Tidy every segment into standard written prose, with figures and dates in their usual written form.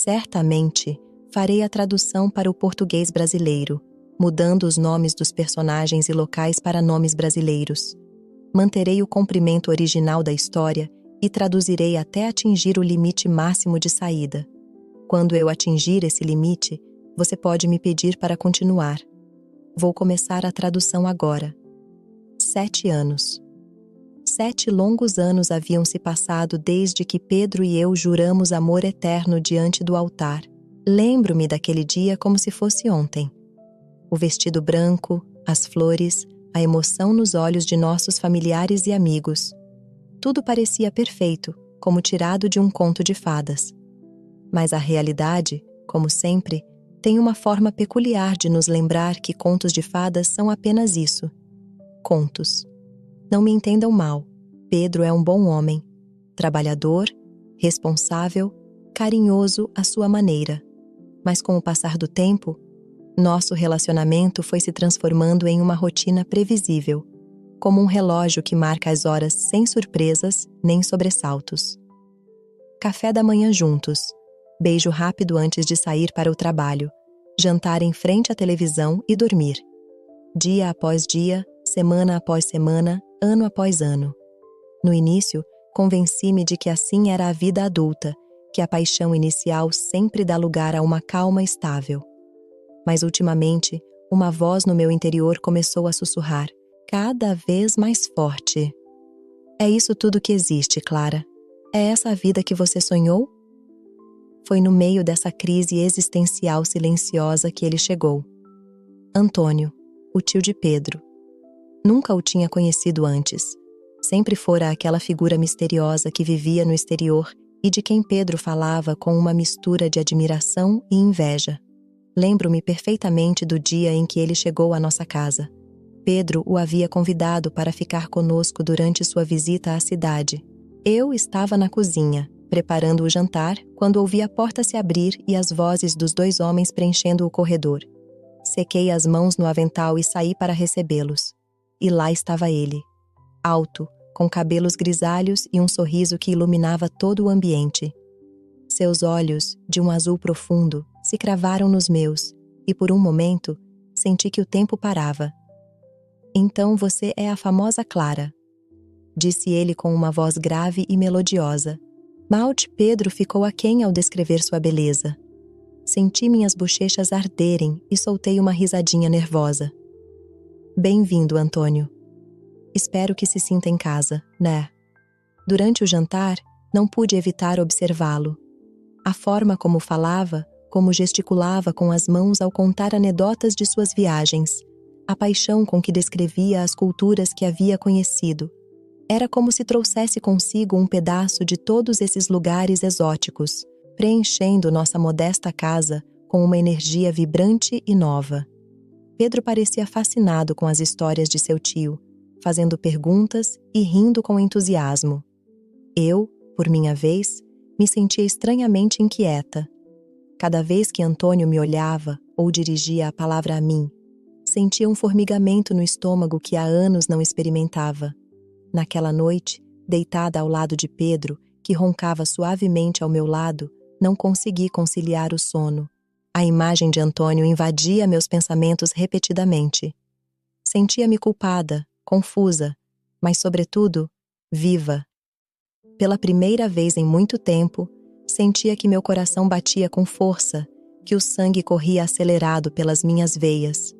Certamente, farei a tradução para o português brasileiro, mudando os nomes dos personagens e locais para nomes brasileiros. Manterei o comprimento original da história e traduzirei até atingir o limite máximo de saída. Quando eu atingir esse limite, você pode me pedir para continuar. Vou começar a tradução agora. 7 anos. 7 longos anos haviam se passado desde que Pedro e eu juramos amor eterno diante do altar. Lembro-me daquele dia como se fosse ontem. O vestido branco, as flores, a emoção nos olhos de nossos familiares e amigos. Tudo parecia perfeito, como tirado de um conto de fadas. Mas a realidade, como sempre, tem uma forma peculiar de nos lembrar que contos de fadas são apenas isso. Contos. Não me entendam mal, Pedro é um bom homem, trabalhador, responsável, carinhoso à sua maneira. Mas com o passar do tempo, nosso relacionamento foi se transformando em uma rotina previsível, como um relógio que marca as horas sem surpresas nem sobressaltos. Café da manhã juntos, beijo rápido antes de sair para o trabalho, jantar em frente à televisão e dormir. Dia após dia, semana após semana, ano após ano. No início, convenci-me de que assim era a vida adulta, que a paixão inicial sempre dá lugar a uma calma estável. Mas ultimamente, uma voz no meu interior começou a sussurrar, cada vez mais forte. É isso tudo que existe, Clara. É essa a vida que você sonhou? Foi no meio dessa crise existencial silenciosa que ele chegou. Antônio, o tio de Pedro. Nunca o tinha conhecido antes. Sempre fora aquela figura misteriosa que vivia no exterior e de quem Pedro falava com uma mistura de admiração e inveja. Lembro-me perfeitamente do dia em que ele chegou à nossa casa. Pedro o havia convidado para ficar conosco durante sua visita à cidade. Eu estava na cozinha, preparando o jantar, quando ouvi a porta se abrir e as vozes dos 2 homens preenchendo o corredor. Sequei as mãos no avental e saí para recebê-los. E lá estava ele, alto, com cabelos grisalhos e um sorriso que iluminava todo o ambiente. Seus olhos, de um azul profundo, se cravaram nos meus, e por um momento, senti que o tempo parava. Então você é a famosa Clara, disse ele com uma voz grave e melodiosa. Malte Pedro ficou aquém ao descrever sua beleza. Senti minhas bochechas arderem e soltei uma risadinha nervosa. Bem-vindo, Antônio. Espero que se sinta em casa, né? Durante o jantar, não pude evitar observá-lo. A forma como falava, como gesticulava com as mãos ao contar anedotas de suas viagens, a paixão com que descrevia as culturas que havia conhecido. Era como se trouxesse consigo um pedaço de todos esses lugares exóticos, preenchendo nossa modesta casa com uma energia vibrante e nova. Pedro parecia fascinado com as histórias de seu tio, fazendo perguntas e rindo com entusiasmo. Eu, por minha vez, me sentia estranhamente inquieta. Cada vez que Antônio me olhava ou dirigia a palavra a mim, sentia um formigamento no estômago que há anos não experimentava. Naquela noite, deitada ao lado de Pedro, que roncava suavemente ao meu lado, não consegui conciliar o sono. A imagem de Antônio invadia meus pensamentos repetidamente. Sentia-me culpada, confusa, mas, sobretudo, viva. Pela primeira vez em muito tempo, sentia que meu coração batia com força, que o sangue corria acelerado pelas minhas veias.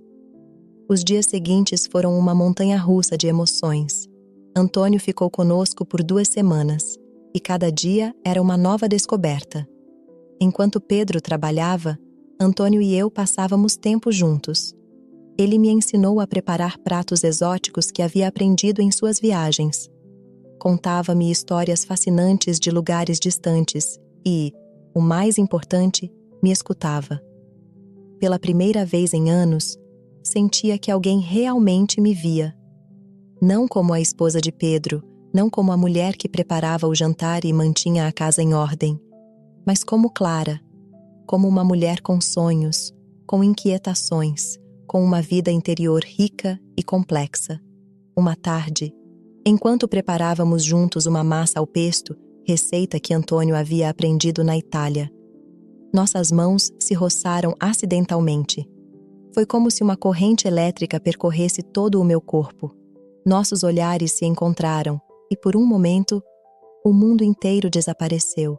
Os dias seguintes foram uma montanha-russa de emoções. Antônio ficou conosco por 2 semanas, e cada dia era uma nova descoberta. Enquanto Pedro trabalhava, Antônio e eu passávamos tempo juntos. Ele me ensinou a preparar pratos exóticos que havia aprendido em suas viagens. Contava-me histórias fascinantes de lugares distantes e, o mais importante, me escutava. Pela primeira vez em anos, sentia que alguém realmente me via. Não como a esposa de Pedro, não como a mulher que preparava o jantar e mantinha a casa em ordem, mas como Clara, como uma mulher com sonhos, com inquietações, com uma vida interior rica e complexa. Uma tarde, enquanto preparávamos juntos uma massa ao pesto, receita que Antônio havia aprendido na Itália, Nossas mãos se roçaram acidentalmente. Foi como se uma corrente elétrica percorresse todo o meu corpo. Nossos olhares se encontraram, e por um momento, o mundo inteiro desapareceu.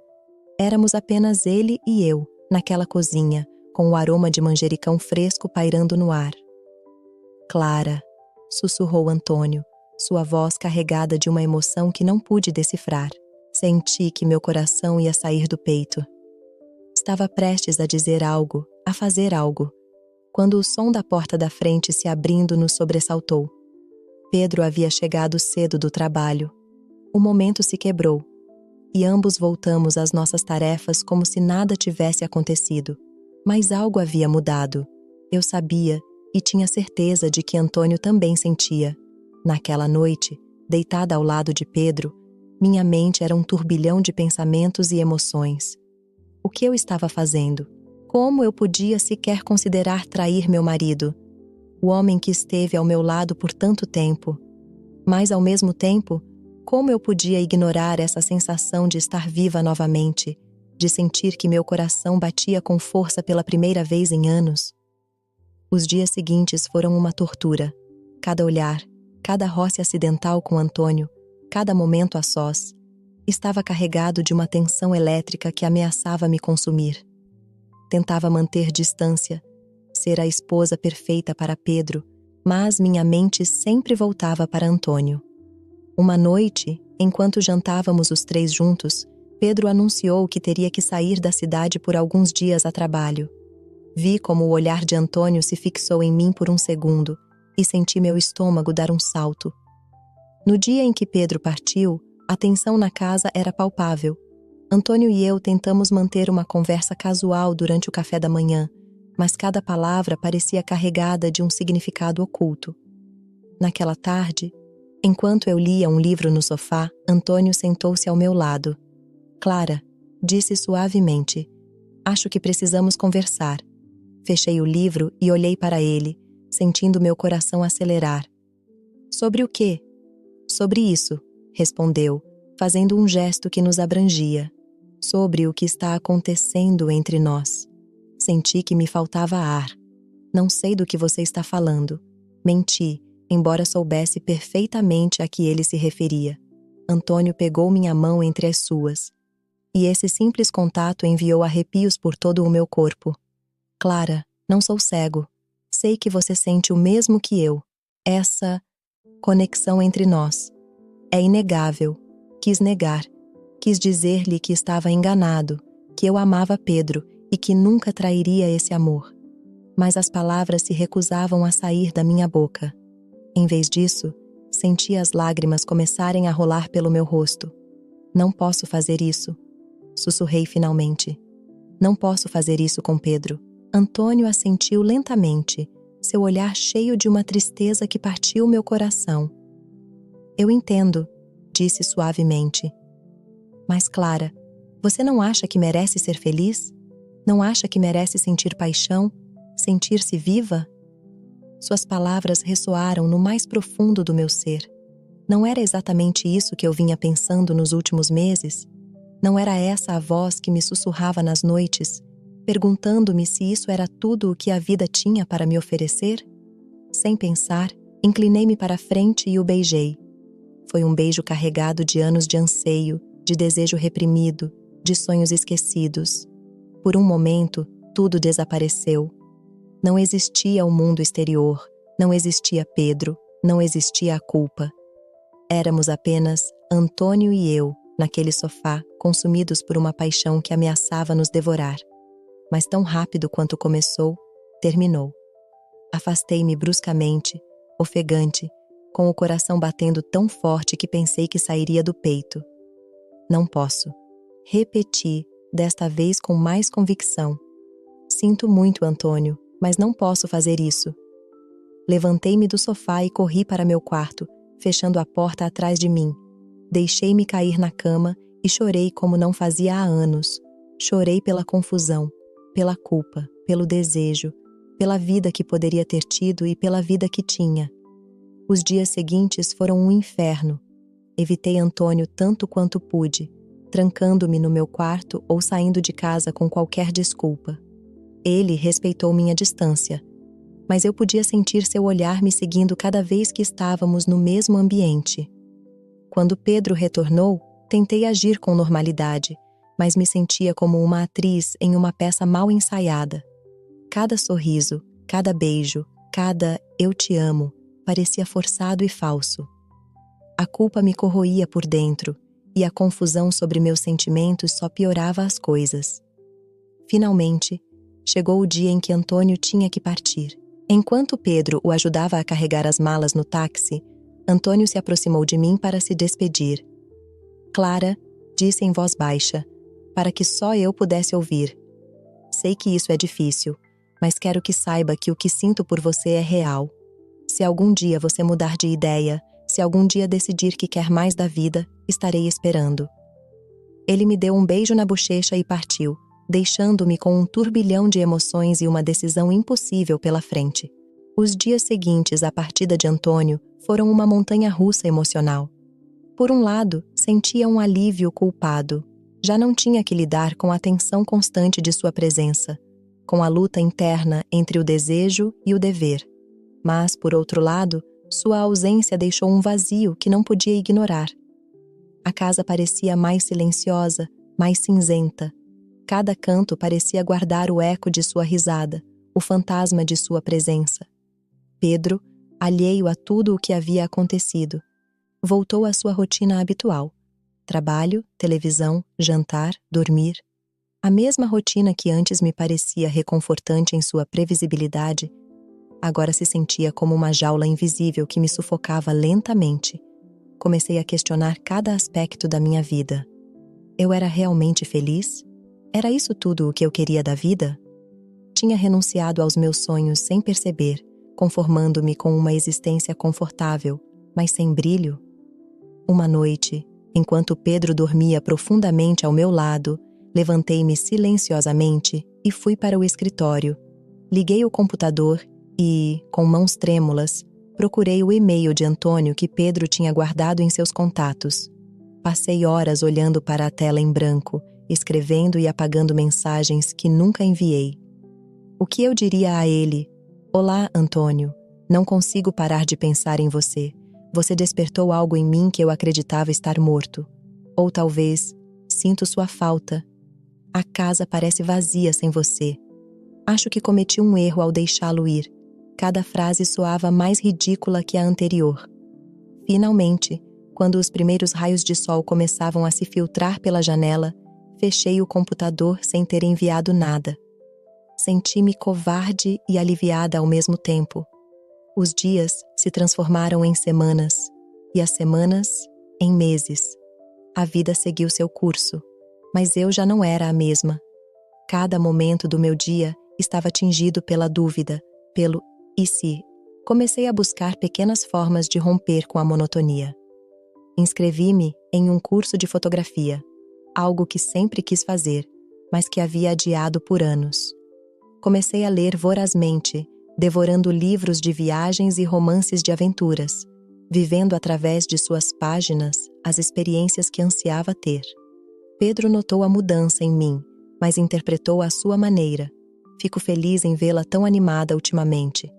Éramos apenas ele e eu, naquela cozinha, com o aroma de manjericão fresco pairando no ar. Clara, sussurrou Antônio, sua voz carregada de uma emoção que não pude decifrar. Senti que meu coração ia sair do peito. Estava prestes a dizer algo, a fazer algo, quando o som da porta da frente se abrindo nos sobressaltou. Pedro havia chegado cedo do trabalho. O momento se quebrou, e ambos voltamos às nossas tarefas como se nada tivesse acontecido. Mas algo havia mudado. Eu sabia e tinha certeza de que Antônio também sentia. Naquela noite, deitada ao lado de Pedro, minha mente era um turbilhão de pensamentos e emoções. O que eu estava fazendo? Como eu podia sequer considerar trair meu marido? O homem que esteve ao meu lado por tanto tempo. Mas, ao mesmo tempo, como eu podia ignorar essa sensação de estar viva novamente, de sentir que meu coração batia com força pela primeira vez em anos? Os dias seguintes foram uma tortura. Cada olhar, cada roce acidental com Antônio, cada momento a sós, estava carregado de uma tensão elétrica que ameaçava me consumir. Tentava manter distância, ser a esposa perfeita para Pedro, mas minha mente sempre voltava para Antônio. Uma noite, enquanto jantávamos os três juntos, Pedro anunciou que teria que sair da cidade por alguns dias a trabalho. Vi como o olhar de Antônio se fixou em mim por um segundo e senti meu estômago dar um salto. No dia em que Pedro partiu, a tensão na casa era palpável. Antônio e eu tentamos manter uma conversa casual durante o café da manhã, mas cada palavra parecia carregada de um significado oculto. Naquela tarde, enquanto eu lia um livro no sofá, Antônio sentou-se ao meu lado. Clara, disse suavemente, acho que precisamos conversar. Fechei o livro e olhei para ele, sentindo meu coração acelerar. Sobre o quê? Sobre isso, respondeu, fazendo um gesto que nos abrangia. Sobre o que está acontecendo entre nós. Senti que me faltava ar. Não sei do que você está falando. Menti, embora soubesse perfeitamente a que ele se referia. Antônio pegou minha mão entre as suas. E esse simples contato enviou arrepios por todo o meu corpo. Clara, não sou cego. Sei que você sente o mesmo que eu. Essa conexão entre nós. É inegável. Quis negar. Quis dizer-lhe que estava enganado, que eu amava Pedro e que nunca trairia esse amor. Mas as palavras se recusavam a sair da minha boca. Em vez disso, senti as lágrimas começarem a rolar pelo meu rosto. Não posso fazer isso, sussurrei finalmente. Não posso fazer isso com Pedro. Antônio assentiu lentamente, seu olhar cheio de uma tristeza que partiu meu coração. Eu entendo, disse suavemente. Mas, Clara, você não acha que merece ser feliz? Não acha que merece sentir paixão, sentir-se viva? Suas palavras ressoaram no mais profundo do meu ser. Não era exatamente isso que eu vinha pensando nos últimos meses? Não era essa a voz que me sussurrava nas noites, perguntando-me se isso era tudo o que a vida tinha para me oferecer? Sem pensar, inclinei-me para a frente e o beijei. Foi um beijo carregado de anos de anseio, de desejo reprimido, de sonhos esquecidos. Por um momento, tudo desapareceu. Não existia o mundo exterior, não existia Pedro, não existia a culpa. Éramos apenas Antônio e eu, naquele sofá, consumidos por uma paixão que ameaçava nos devorar. Mas tão rápido quanto começou, terminou. Afastei-me bruscamente, ofegante, com o coração batendo tão forte que pensei que sairia do peito. Não posso. Repeti, desta vez com mais convicção. Sinto muito, Antônio, mas não posso fazer isso. Levantei-me do sofá e corri para meu quarto, fechando a porta atrás de mim. Deixei-me cair na cama e chorei como não fazia há anos. Chorei pela confusão, pela culpa, pelo desejo, pela vida que poderia ter tido e pela vida que tinha. Os dias seguintes foram um inferno. Evitei Antônio tanto quanto pude. trancando-me no meu quarto ou saindo de casa com qualquer desculpa. Ele respeitou minha distância, mas eu podia sentir seu olhar me seguindo cada vez que estávamos no mesmo ambiente. Quando Pedro retornou, tentei agir com normalidade, mas me sentia como uma atriz em uma peça mal ensaiada. Cada sorriso, cada beijo, cada "eu te amo" parecia forçado e falso. A culpa me corroía por dentro, e a confusão sobre meus sentimentos só piorava as coisas. Finalmente, chegou o dia em que Antônio tinha que partir. Enquanto Pedro o ajudava a carregar as malas no táxi, Antônio se aproximou de mim para se despedir. "Clara", disse em voz baixa, para que só eu pudesse ouvir. "Sei que isso é difícil, mas quero que saiba que o que sinto por você é real. Se algum dia você mudar de ideia, se algum dia decidir que quer mais da vida, estarei esperando." Ele me deu um beijo na bochecha e partiu, deixando-me com um turbilhão de emoções e uma decisão impossível pela frente. Os dias seguintes à partida de Antônio foram uma montanha-russa emocional. Por um lado, sentia um alívio culpado. Já não tinha que lidar com a tensão constante de sua presença, com a luta interna entre o desejo e o dever. Mas, por outro lado, sua ausência deixou um vazio que não podia ignorar. A casa parecia mais silenciosa, mais cinzenta. Cada canto parecia guardar o eco de sua risada, o fantasma de sua presença. Pedro, alheio a tudo o que havia acontecido, voltou à sua rotina habitual. Trabalho, televisão, jantar, dormir. A mesma rotina que antes me parecia reconfortante em sua previsibilidade, agora se sentia como uma jaula invisível que me sufocava lentamente. Comecei a questionar cada aspecto da minha vida. Eu era realmente feliz? Era isso tudo o que eu queria da vida? Tinha renunciado aos meus sonhos sem perceber, conformando-me com uma existência confortável, mas sem brilho? Uma noite, enquanto Pedro dormia profundamente ao meu lado, levantei-me silenciosamente e fui para o escritório. Liguei o computador e, com mãos trêmulas, procurei o e-mail de Antônio que Pedro tinha guardado em seus contatos. Passei horas olhando para a tela em branco, escrevendo e apagando mensagens que nunca enviei. O que eu diria a ele? "Olá, Antônio. Não consigo parar de pensar em você. Você despertou algo em mim que eu acreditava estar morto. Ou talvez, sinto sua falta. A casa parece vazia sem você. Acho que cometi um erro ao deixá-lo ir." Cada frase soava mais ridícula que a anterior. Finalmente, quando os primeiros raios de sol começavam a se filtrar pela janela, fechei o computador sem ter enviado nada. Senti-me covarde e aliviada ao mesmo tempo. Os dias se transformaram em semanas, e as semanas em meses. A vida seguiu seu curso, mas eu já não era a mesma. Cada momento do meu dia estava tingido pela dúvida, pelo "e se?". Comecei a buscar pequenas formas de romper com a monotonia. Inscrevi-me em um curso de fotografia, algo que sempre quis fazer, mas que havia adiado por anos. Comecei a ler vorazmente, devorando livros de viagens e romances de aventuras, vivendo através de suas páginas as experiências que ansiava ter. Pedro notou a mudança em mim, mas interpretou à sua maneira. "Fico feliz em vê-la tão animada ultimamente",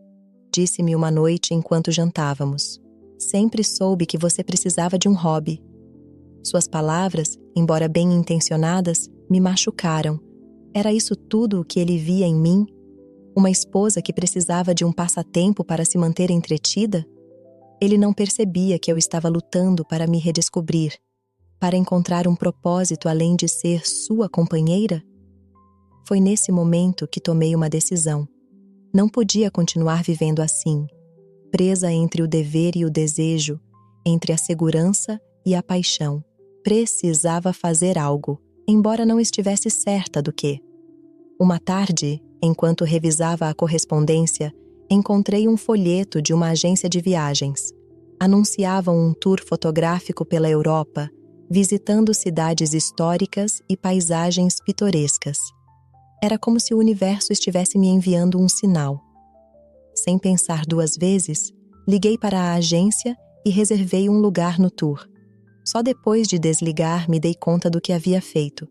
disse-me uma noite enquanto jantávamos. "Sempre soube que você precisava de um hobby." Suas palavras, embora bem intencionadas, me machucaram. Era isso tudo o que ele via em mim? Uma esposa que precisava de um passatempo para se manter entretida? Ele não percebia que eu estava lutando para me redescobrir, para encontrar um propósito além de ser sua companheira? Foi nesse momento que tomei uma decisão. Não podia continuar vivendo assim, presa entre o dever e o desejo, entre a segurança e a paixão. Precisava fazer algo, embora não estivesse certa do que. Uma tarde, enquanto revisava a correspondência, encontrei um folheto de uma agência de viagens. Anunciavam um tour fotográfico pela Europa, visitando cidades históricas e paisagens pitorescas. Era como se o universo estivesse me enviando um sinal. Sem pensar duas vezes, liguei para a agência e reservei um lugar no tour. Só depois de desligar me dei conta do que havia feito.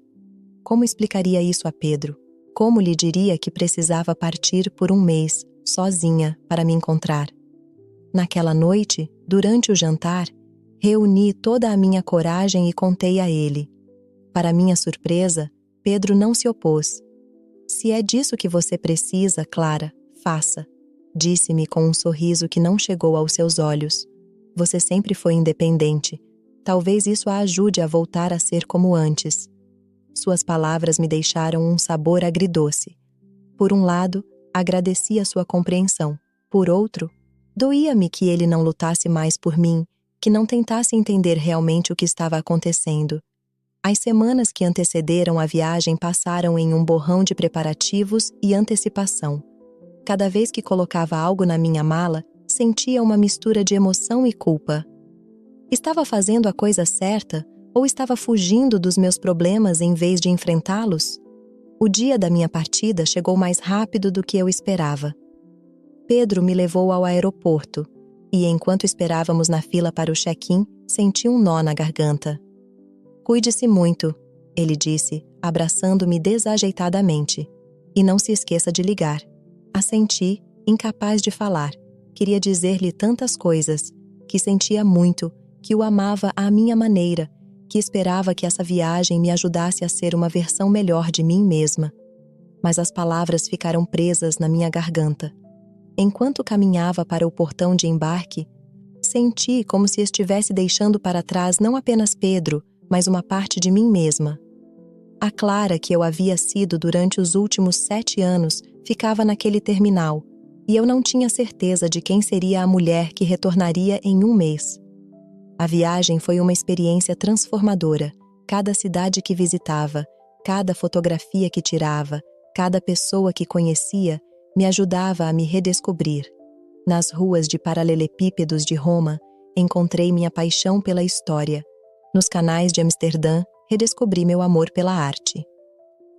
Como explicaria isso a Pedro? Como lhe diria que precisava partir por um mês, sozinha, para me encontrar? Naquela noite, durante o jantar, reuni toda a minha coragem e contei a ele. Para minha surpresa, Pedro não se opôs. Se é disso que você precisa, Clara, faça, disse-me com um sorriso que não chegou aos seus olhos. Você sempre foi independente. Talvez isso a ajude a voltar a ser como antes. Suas palavras me deixaram um sabor agridoce. Por um lado, agradeci a sua compreensão. Por outro, doía-me que ele não lutasse mais por mim, que não tentasse entender realmente o que estava acontecendo. As semanas que antecederam a viagem passaram em um borrão de preparativos e antecipação. Cada vez que colocava algo na minha mala, sentia uma mistura de emoção e culpa. Estava fazendo a coisa certa ou estava fugindo dos meus problemas em vez de enfrentá-los? O dia da minha partida chegou mais rápido do que eu esperava. Pedro me levou ao aeroporto e, enquanto esperávamos na fila para o check-in, senti um nó na garganta. Cuide-se muito, ele disse, abraçando-me desajeitadamente. E não se esqueça de ligar. Assenti, incapaz de falar. Queria dizer-lhe tantas coisas, que sentia muito, que o amava à minha maneira, que esperava que essa viagem me ajudasse a ser uma versão melhor de mim mesma. Mas as palavras ficaram presas na minha garganta. Enquanto caminhava para o portão de embarque, senti como se estivesse deixando para trás não apenas Pedro, mas uma parte de mim mesma. A Clara que eu havia sido durante os últimos 7 anos ficava naquele terminal, e eu não tinha certeza de quem seria a mulher que retornaria em um mês. A viagem foi uma experiência transformadora. Cada cidade que visitava, cada fotografia que tirava, cada pessoa que conhecia, me ajudava a me redescobrir. Nas ruas de paralelepípedos de Roma, encontrei minha paixão pela história. Nos canais de Amsterdã, redescobri meu amor pela arte.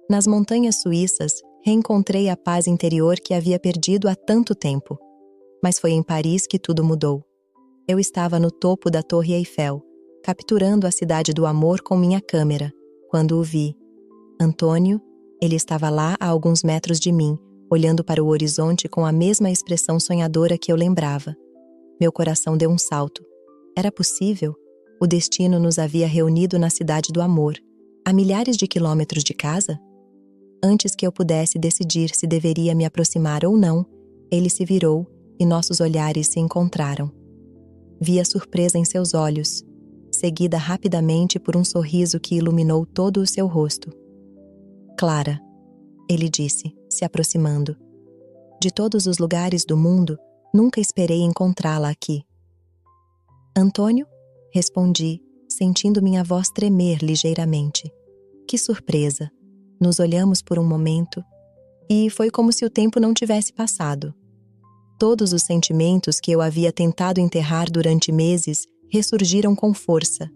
Nas montanhas suíças, reencontrei a paz interior que havia perdido há tanto tempo. Mas foi em Paris que tudo mudou. Eu estava no topo da Torre Eiffel, capturando a cidade do amor com minha câmera, quando o vi. Antônio, ele estava lá a alguns metros de mim, olhando para o horizonte com a mesma expressão sonhadora que eu lembrava. Meu coração deu um salto. Era possível? O destino nos havia reunido na cidade do amor, a milhares de quilômetros de casa? Antes que eu pudesse decidir se deveria me aproximar ou não, ele se virou e nossos olhares se encontraram. Vi a surpresa em seus olhos, seguida rapidamente por um sorriso que iluminou todo o seu rosto. Clara, ele disse, se aproximando. De todos os lugares do mundo, nunca esperei encontrá-la aqui. Antônio? Respondi, sentindo minha voz tremer ligeiramente. Que surpresa! Nos olhamos por um momento e foi como se o tempo não tivesse passado. Todos os sentimentos que eu havia tentado enterrar durante meses ressurgiram com força.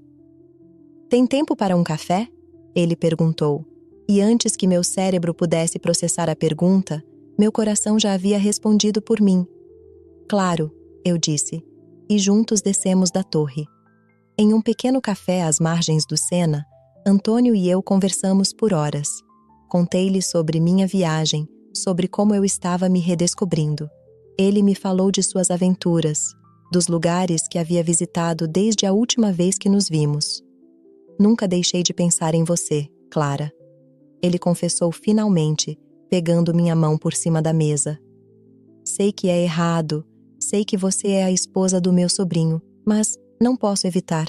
Tem tempo para um café? Ele perguntou, e antes que meu cérebro pudesse processar a pergunta, meu coração já havia respondido por mim. Claro, eu disse, e juntos descemos da torre. Em um pequeno café às margens do Sena, Antônio e eu conversamos por horas. Contei-lhe sobre minha viagem, sobre como eu estava me redescobrindo. Ele me falou de suas aventuras, dos lugares que havia visitado desde a última vez que nos vimos. Nunca deixei de pensar em você, Clara. Ele confessou finalmente, pegando minha mão por cima da mesa. Sei que é errado, sei que você é a esposa do meu sobrinho, mas não posso evitar.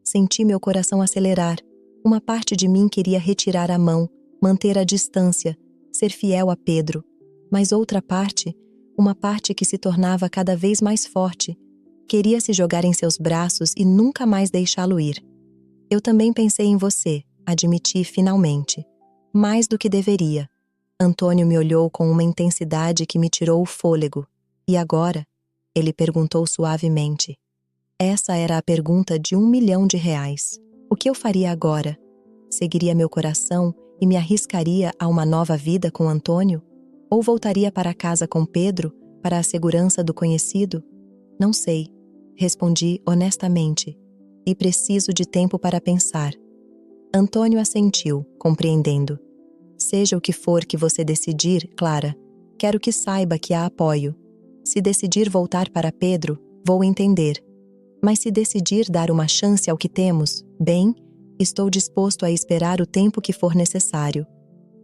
Senti meu coração acelerar. Uma parte de mim queria retirar a mão, manter a distância, ser fiel a Pedro. Mas outra parte, uma parte que se tornava cada vez mais forte, queria se jogar em seus braços e nunca mais deixá-lo ir. Eu também pensei em você, admiti finalmente. Mais do que deveria. Antônio me olhou com uma intensidade que me tirou o fôlego. E agora? Ele perguntou suavemente. Essa era a pergunta de R$1 milhão. O que eu faria agora? Seguiria meu coração e me arriscaria a uma nova vida com Antônio? Ou voltaria para casa com Pedro, para a segurança do conhecido? Não sei, respondi honestamente. e preciso de tempo para pensar. Antônio assentiu, compreendendo. Seja o que for que você decidir, Clara, quero que saiba que a apoio. Se decidir voltar para Pedro, vou entender. Mas se decidir dar uma chance ao que temos, bem, estou disposto a esperar o tempo que for necessário.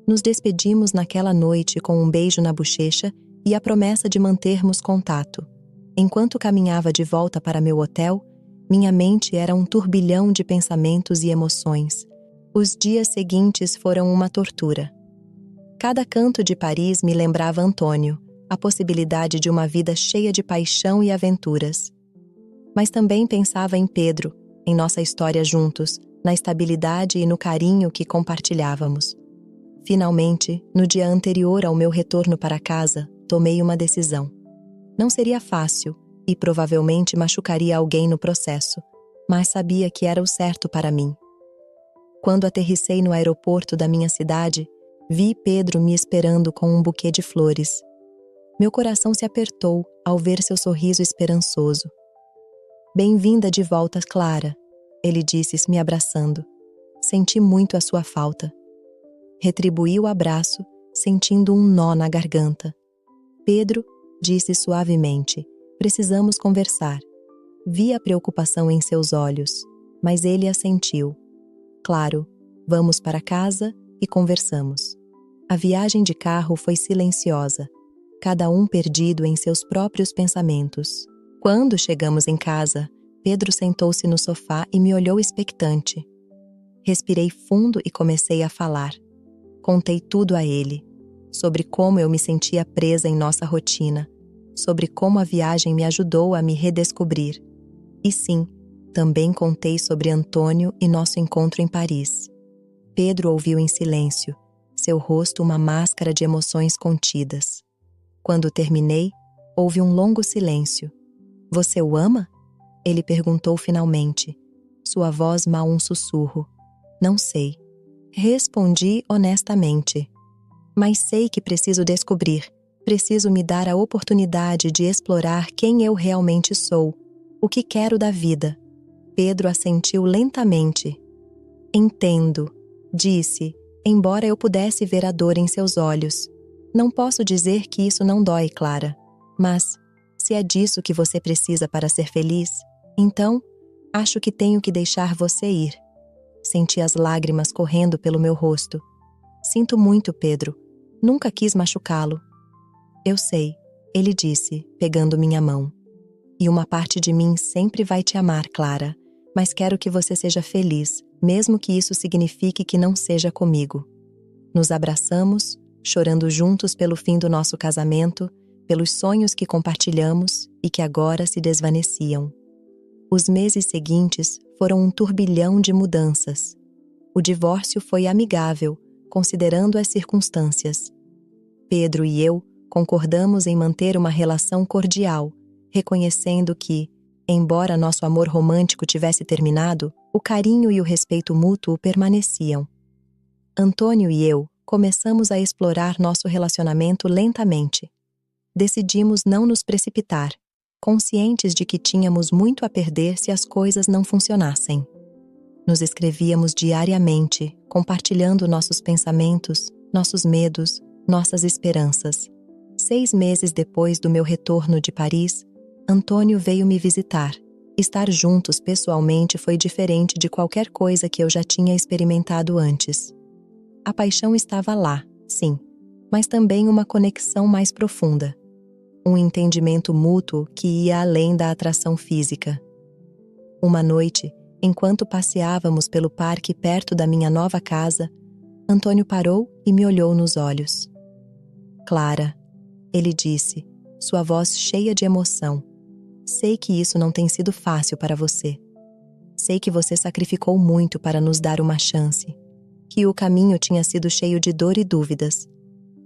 Nos despedimos naquela noite com um beijo na bochecha e a promessa de mantermos contato. Enquanto caminhava de volta para meu hotel, minha mente era um turbilhão de pensamentos e emoções. Os dias seguintes foram uma tortura. Cada canto de Paris me lembrava Antônio, a possibilidade de uma vida cheia de paixão e aventuras. Mas também pensava em Pedro, em nossa história juntos, na estabilidade e no carinho que compartilhávamos. Finalmente, no dia anterior ao meu retorno para casa, tomei uma decisão. Não seria fácil e provavelmente machucaria alguém no processo, mas sabia que era o certo para mim. Quando aterrissei no aeroporto da minha cidade, vi Pedro me esperando com um buquê de flores. Meu coração se apertou ao ver seu sorriso esperançoso. "Bem-vinda de volta, Clara", ele disse, me abraçando. "Senti muito a sua falta." Retribuí o abraço, sentindo um nó na garganta. "Pedro", disse suavemente, "precisamos conversar." Vi a preocupação em seus olhos, mas ele assentiu. "Claro, vamos para casa e conversamos." A viagem de carro foi silenciosa, cada um perdido em seus próprios pensamentos. Quando chegamos em casa, Pedro sentou-se no sofá e me olhou expectante. Respirei fundo e comecei a falar. Contei tudo a ele, sobre como eu me sentia presa em nossa rotina, sobre como a viagem me ajudou a me redescobrir. E sim, também contei sobre Antônio e nosso encontro em Paris. Pedro ouviu em silêncio, seu rosto uma máscara de emoções contidas. Quando terminei, houve um longo silêncio. "Você o ama?" Ele perguntou finalmente, sua voz mal um sussurro. "Não sei." Respondi honestamente. "Mas sei que preciso descobrir. Preciso me dar a oportunidade de explorar quem eu realmente sou, o que quero da vida." Pedro assentiu lentamente. "Entendo", disse, embora eu pudesse ver a dor em seus olhos. "Não posso dizer que isso não dói, Clara. Mas, se é disso que você precisa para ser feliz, então, acho que tenho que deixar você ir." Senti as lágrimas correndo pelo meu rosto. "Sinto muito, Pedro. Nunca quis machucá-lo." "Eu sei", ele disse, pegando minha mão. "E uma parte de mim sempre vai te amar, Clara. Mas quero que você seja feliz, mesmo que isso signifique que não seja comigo." Nos abraçamos, chorando juntos pelo fim do nosso casamento, pelos sonhos que compartilhamos e que agora se desvaneciam. Os meses seguintes foram um turbilhão de mudanças. O divórcio foi amigável, considerando as circunstâncias. Pedro e eu concordamos em manter uma relação cordial, reconhecendo que, embora nosso amor romântico tivesse terminado, o carinho e o respeito mútuo permaneciam. Antônio e eu começamos a explorar nosso relacionamento lentamente. Decidimos não nos precipitar, conscientes de que tínhamos muito a perder se as coisas não funcionassem. Nos escrevíamos diariamente, compartilhando nossos pensamentos, nossos medos, nossas esperanças. 6 meses depois do meu retorno de Paris, Antônio veio me visitar. Estar juntos pessoalmente foi diferente de qualquer coisa que eu já tinha experimentado antes. A paixão estava lá, sim, mas também uma conexão mais profunda. Um entendimento mútuo que ia além da atração física. Uma noite, enquanto passeávamos pelo parque perto da minha nova casa, Antônio parou e me olhou nos olhos. "Clara", ele disse, sua voz cheia de emoção, "sei que isso não tem sido fácil para você. Sei que você sacrificou muito para nos dar uma chance, que o caminho tinha sido cheio de dor e dúvidas.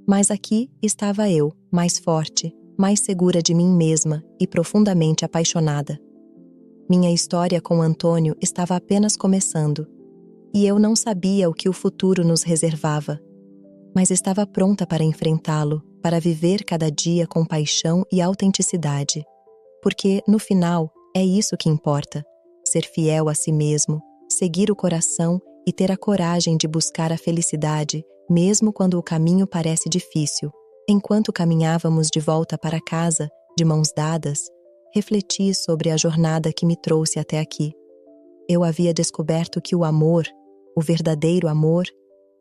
Mas aqui estava eu, mais forte, mais segura de mim mesma e profundamente apaixonada. Minha história com Antônio estava apenas começando, e eu não sabia o que o futuro nos reservava. Mas estava pronta para enfrentá-lo, para viver cada dia com paixão e autenticidade. Porque, no final, é isso que importa: ser fiel a si mesmo, seguir o coração e ter a coragem de buscar a felicidade, mesmo quando o caminho parece difícil. Enquanto caminhávamos de volta para casa, de mãos dadas, refleti sobre a jornada que me trouxe até aqui. Eu havia descoberto que o amor, o verdadeiro amor,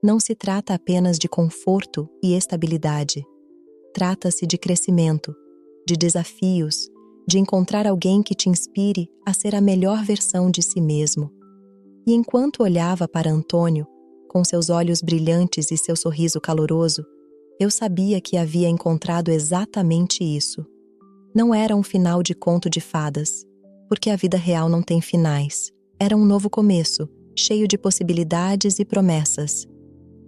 não se trata apenas de conforto e estabilidade. Trata-se de crescimento, de desafios, de encontrar alguém que te inspire a ser a melhor versão de si mesmo. E enquanto olhava para Antônio, com seus olhos brilhantes e seu sorriso caloroso, eu sabia que havia encontrado exatamente isso. Não era um final de conto de fadas, porque a vida real não tem finais. Era um novo começo, cheio de possibilidades e promessas.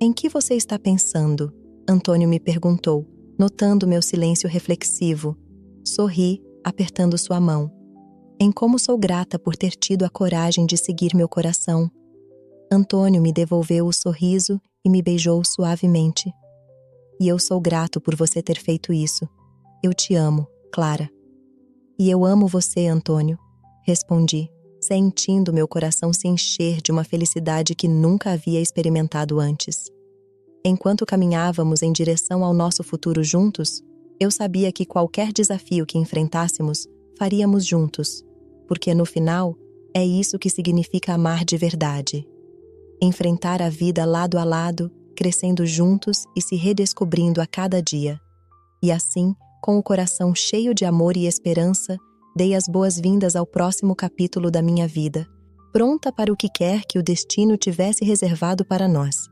Em que você está pensando? Antônio me perguntou, notando meu silêncio reflexivo. Sorri, apertando sua mão. Em como sou grata por ter tido a coragem de seguir meu coração. Antônio me devolveu o sorriso e me beijou suavemente. E eu sou grato por você ter feito isso. Eu te amo, Clara. E eu amo você, Antônio, respondi, sentindo meu coração se encher de uma felicidade que nunca havia experimentado antes. Enquanto caminhávamos em direção ao nosso futuro juntos, eu sabia que qualquer desafio que enfrentássemos, faríamos juntos, porque no final, é isso que significa amar de verdade. Enfrentar a vida lado a lado, crescendo juntos e se redescobrindo a cada dia. E assim, com o coração cheio de amor e esperança, dei as boas-vindas ao próximo capítulo da minha vida, pronta para o que quer que o destino tivesse reservado para nós.